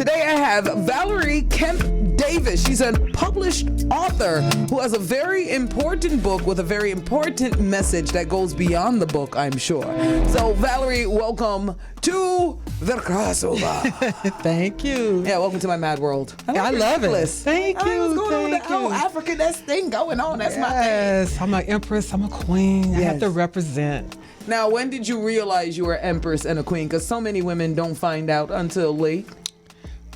Today I have Valrie Kemp-Davis. She's a published author who has a very important book with a very important message that goes beyond the book, I'm sure. So Valrie, welcome to the CrossOver. Thank you. Yeah, welcome to my mad world. I love it. Thank you. What's going on with Thank that? Oh, you. African, that's thing going on. That's my thing. Yes, I'm an empress. I'm a queen. I have to represent. Now, when did you realize you were empress and a queen? Because so many women don't find out until late.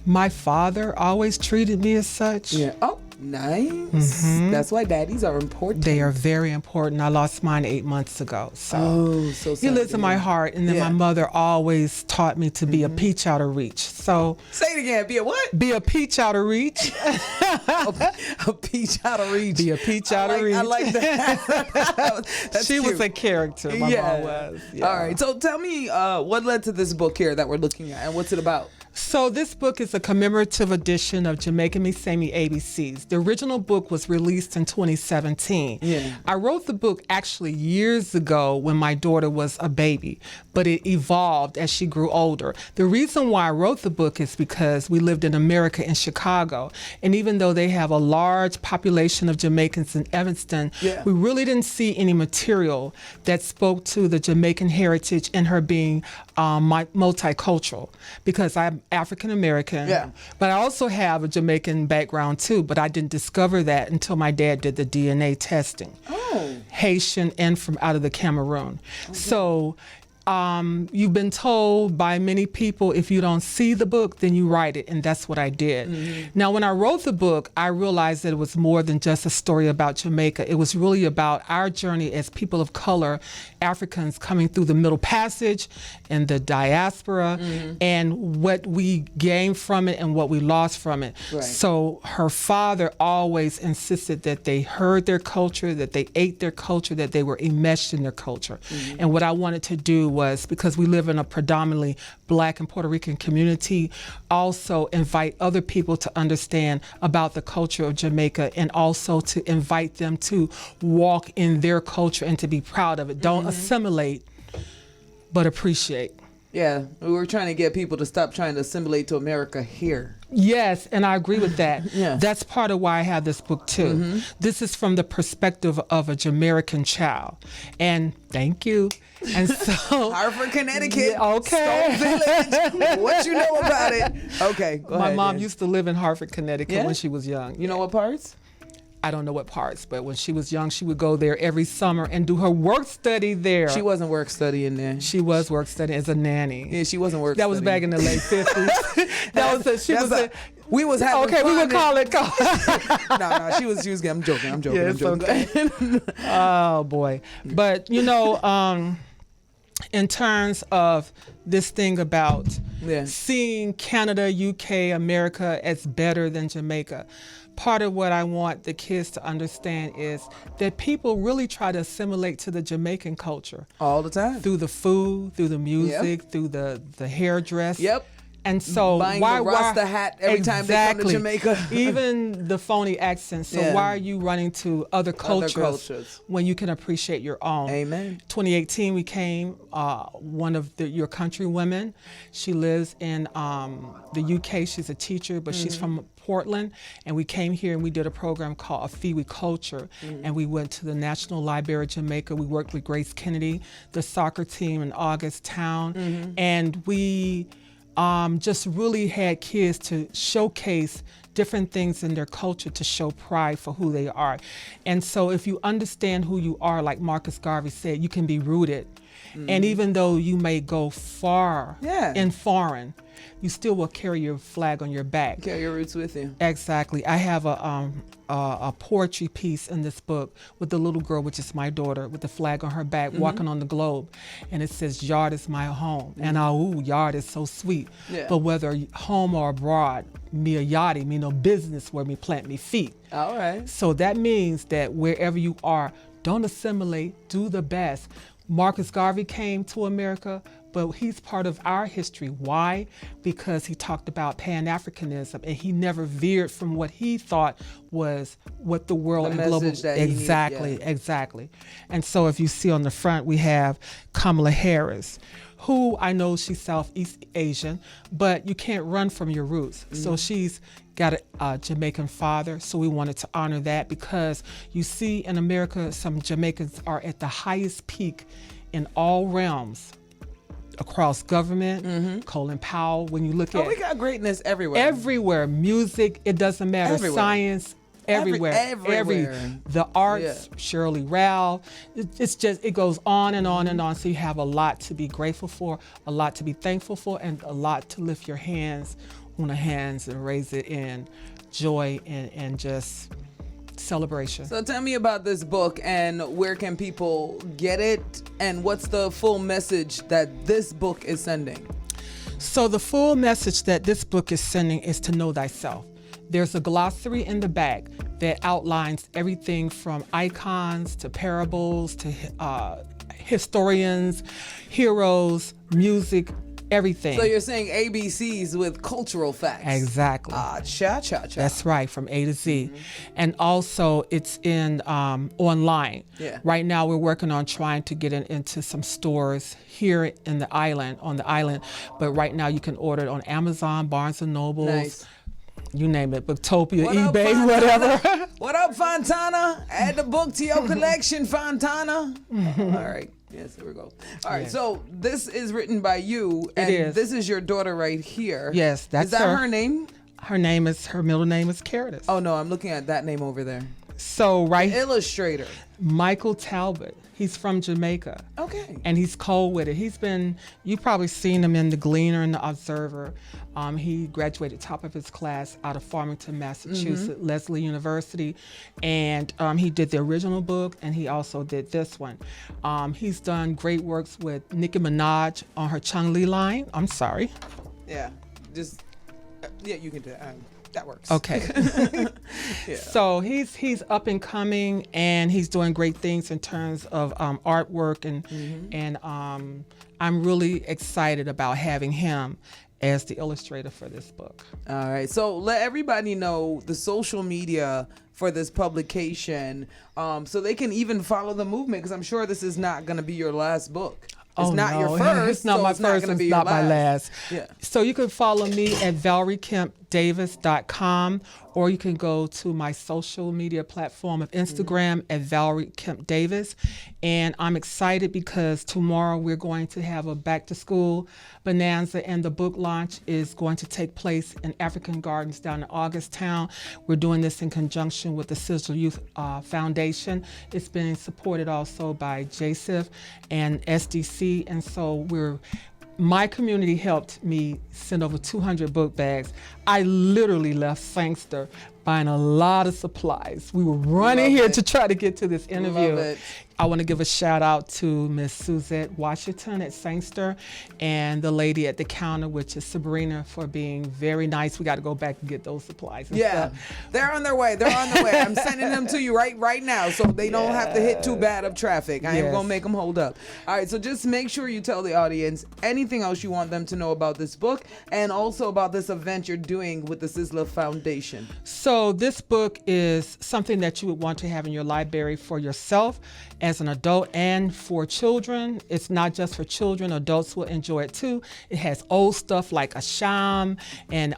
My father always treated me as such. Yeah. Oh, nice. That's why daddies are important. They are very important. I lost mine 8 months ago. So so he lives in my heart. And then my mother always taught me to be a peach out of reach. So say it again. Be a what? Be a peach out of reach. a peach out of reach. Be a peach out of reach. I like that. She was a character. My mom was. Yeah. All right. So tell me what led to this book here that we're looking at and what's it about? So this book is a commemorative edition of Jamaican Misemi ABCs. The original book was released in 2017. Yeah. I wrote the book actually years ago when my daughter was a baby, but it evolved as she grew older. The reason why I wrote the book is because we lived in America in Chicago, and even though they have a large population of Jamaicans in Evanston, we really didn't see any material that spoke to the Jamaican heritage and her being multicultural, because I'm African American, but I also have a Jamaican background too, but I didn't discover that until my dad did the DNA testing. Haitian and from out of the Cameroon. So you've been told by many people, if you don't see the book, then you write it, and that's what I did. Now, when I wrote the book, I realized that it was more than just a story about Jamaica. It was really about our journey as people of color, Africans coming through the Middle Passage and the diaspora, and what we gained from it and what we lost from it. So her father always insisted that they heard their culture, that they ate their culture, that they were enmeshed in their culture. And what I wanted to do was, because we live in a predominantly Black and Puerto Rican community, also invite other people to understand about the culture of Jamaica, and also to invite them to walk in their culture and to be proud of it. Don't assimilate, but appreciate. Yeah, we were trying to get people to stop trying to assimilate to America here. Yes, and I agree with that. That's part of why I have this book too. This is from the perspective of a Jamaican child. And thank you. And so Hartford, Connecticut. Okay. Stone Village. What you know about it? Okay, go My ahead, mom used to live in Hartford, Connecticut when she was young. You know what parts? I don't know what parts, but when she was young, she would go there every summer and do her work study there. She wasn't work studying there. She was work studying as a nanny. Yeah, she wasn't work That studying. was back in the late 50s. We was having okay, fun. We would call it. No, she was getting, I'm joking. I'm joking. Okay. Oh boy. But you know, in terms of this thing about seeing Canada, UK, America as better than Jamaica, part of what I want the kids to understand is that people really try to assimilate to the Jamaican culture. All the time. Through the food, through the music, through the hairdress. And so buying why the Rasta hat every time they come to Jamaica. Even the phony accents. So why are you running to other cultures when you can appreciate your own? Amen. 2018 we came, one of your country women. She lives in the UK. She's a teacher, but she's from Portland, and we came here and we did a program called A Fee with Culture, and we went to the National Library of Jamaica. We worked with Grace Kennedy, the soccer team in August Town, and we just really had kids to showcase different things in their culture to show pride for who they are. And so if you understand who you are, like Marcus Garvey said, you can be rooted. And even though you may go far in foreign, you still will carry your flag on your back. Carry your roots with you. Exactly. I have a poetry piece in this book with the little girl, which is my daughter, with the flag on her back, walking on the globe. And it says, "Yard is my home." And yard is so sweet. But whether home or abroad, me a yachty, me no business where me plant me feet. All right. So that means that wherever you are, don't assimilate, do the best. Marcus Garvey came to America, but he's part of our history. Why? Because he talked about Pan-Africanism, and he never veered from what he thought was what the world and global. Exactly. And so if you see on the front, we have Kamala Harris, who I know she's Southeast Asian, but you can't run from your roots. So she's got a Jamaican father, so we wanted to honor that, because you see in America, some Jamaicans are at the highest peak in all realms across government. Colin Powell, when you look at... we got greatness everywhere. Everywhere. Music, it doesn't matter. Everywhere. Science, everywhere. Everywhere. The arts, Shirley Rao. It's just, it goes on and on and on. So you have a lot to be grateful for, a lot to be thankful for, and a lot to lift your hands on the hands and raise it in joy and just celebration. So tell me about this book, and where can people get it, and what's the full message that this book is sending? So the full message that this book is sending is to know thyself. There's a glossary in the back that outlines everything from icons to parables to historians, heroes, music, everything. So you're saying ABCs with cultural facts. Exactly. Cha-cha-cha. That's right, from A to Z. And also it's in online. Yeah. Right now we're working on trying to get it into some stores here in the island, on the island. But right now you can order it on Amazon, Barnes & Noble. Nice. You name it, Booktopia, What up, eBay, Fontana? whatever. What up, Fontana? Add the book to your collection, Fontana. All right. Yes, here we go. All right, Yes. so this is written by you, and is. this is your daughter right here. Yes, that's Is that her name? Her middle name is Caritas. Oh, no, I'm looking at that name over there. So Illustrator. Michael Talbot, he's from Jamaica. Okay. And he's cold with it. You've probably seen him in The Gleaner and The Observer. He graduated top of his class out of Farmington, Massachusetts, Lesley University. And he did the original book, and he also did this one. He's done great works with Nicki Minaj on her Chung Lee line. I'm sorry. Yeah, just, yeah, you can do that. That works. Okay. Yeah. So he's up and coming, and he's doing great things in terms of artwork, and I'm really excited about having him as the illustrator for this book. All right, so let everybody know the social media for this publication, so they can even follow the movement, because I'm sure this is not going to be your last book. It's not your first. It's not so my it's first. Not It's be not your my last. Yeah. So you can follow me at ValrieKemp-Davis.com, or you can go to my social media platform of Instagram at Valrie Kemp-Davis. And I'm excited because tomorrow we're going to have a Back-to-School Bonanza, and the book launch is going to take place in African Gardens down in Augusttown. We're doing this in conjunction with the Sizzle Foundation. It's been supported also by JSIF and SDC, and so my community helped me send over 200 book bags. I literally left Sangster buying a lot of supplies. We were running here to try to get to this interview. Love it. I want to give a shout out to Miss Suzette Washington at Sangster, and the lady at the counter, which is Sabrina, for being very nice. We got to go back and get those supplies and Yeah, stuff. they're on their way. I'm sending them to you right now, so they don't have to hit too bad of traffic. I am gonna make them hold up. All right, so just make sure you tell the audience anything else you want them to know about this book, and also about this event you're doing with the Sizzla Foundation. So this book is something that you would want to have in your library for yourself as an adult and for children. It's not just for children, adults will enjoy it too. It has old stuff like Asham and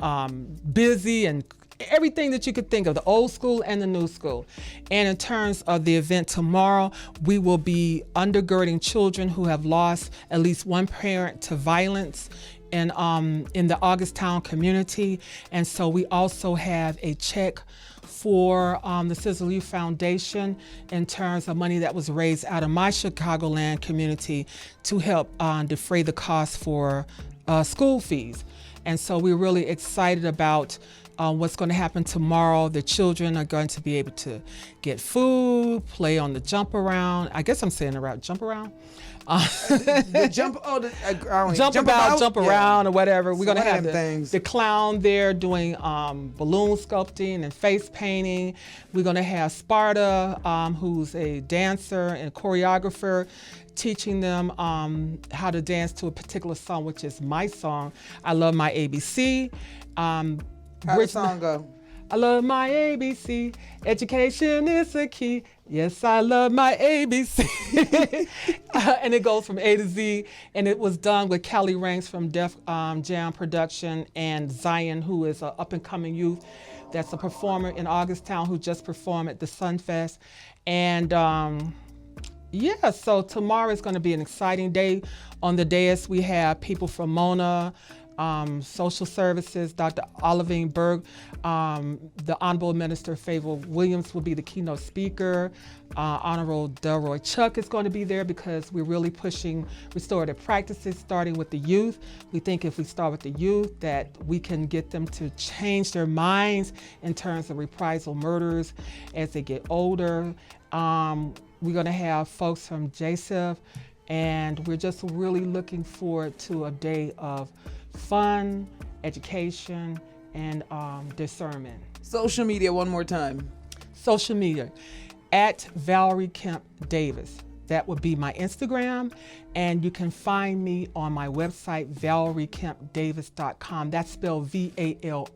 Busy and everything that you could think of, the old school and the new school. And in terms of the event tomorrow, we will be undergirding children who have lost at least one parent to violence in the Augusttown community. And so we also have a check for the Sizzle Foundation in terms of money that was raised out of my Chicagoland community to help defray the cost for school fees. And so we're really excited about what's going to happen tomorrow. The children are going to be able to get food, play on the jump around. I guess I'm saying around jump around. Jump around, or whatever. We're gonna have things. the clown there doing balloon sculpting and face painting. We're gonna have Sparta, who's a dancer and choreographer, teaching them how to dance to a particular song, which is my song. I love my ABC. How the song go? I love my ABC. Education is the key. Yes, I love my ABC. And it goes from A to Z. And it was done with Kelly Ranks from Def Jam Production and Zion, who is an up-and-coming youth that's a performer in Augusttown who just performed at the Sunfest. And yeah, so tomorrow is going to be an exciting day. On the dais, we have people from Mona, Social Services, Dr. Olivine Berg, the Honorable Minister Favor Williams will be the keynote speaker. Honorable Delroy Chuck is going to be there because we're really pushing restorative practices, starting with the youth. We think if we start with the youth that we can get them to change their minds in terms of reprisal murders as they get older. We're going to have folks from JCEF, and we're just really looking forward to a day of fun, education, and discernment. Social media, one more time. Social media, at Valrie Kemp-Davis. That would be my Instagram, and you can find me on my website, ValrieKempDavis.com. That's spelled V-A-L-R-I-E,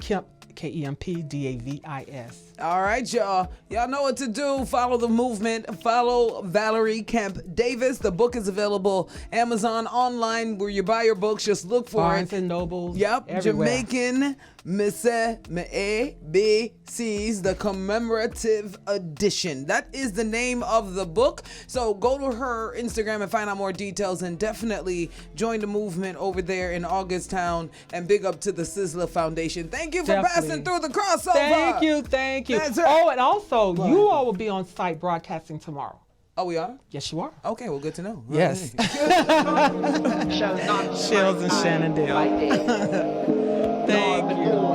Kemp, K-E-M-P-D-A-V-I-S. All right, y'all. Y'all know what to do. Follow the movement. Follow Valrie Kemp-Davis. The book is available Amazon online where you buy your books. Just look for Barnes it. and Nobles. Yep. Everywhere. Jamaican Misse Me BC's the commemorative edition. That is the name of the book. So go to her Instagram and find out more details, and definitely join the movement over there in Augusttown, and big up to the Sizzla Foundation. Thank you for passing through the crossover. Thank you. Thank you. That's right. Oh, and also, you all will be on site broadcasting tomorrow. Oh, we are? Yes, you are. Okay, well, good to know. Yes. Shall not Shields and Shenandoah. by day, Thank you.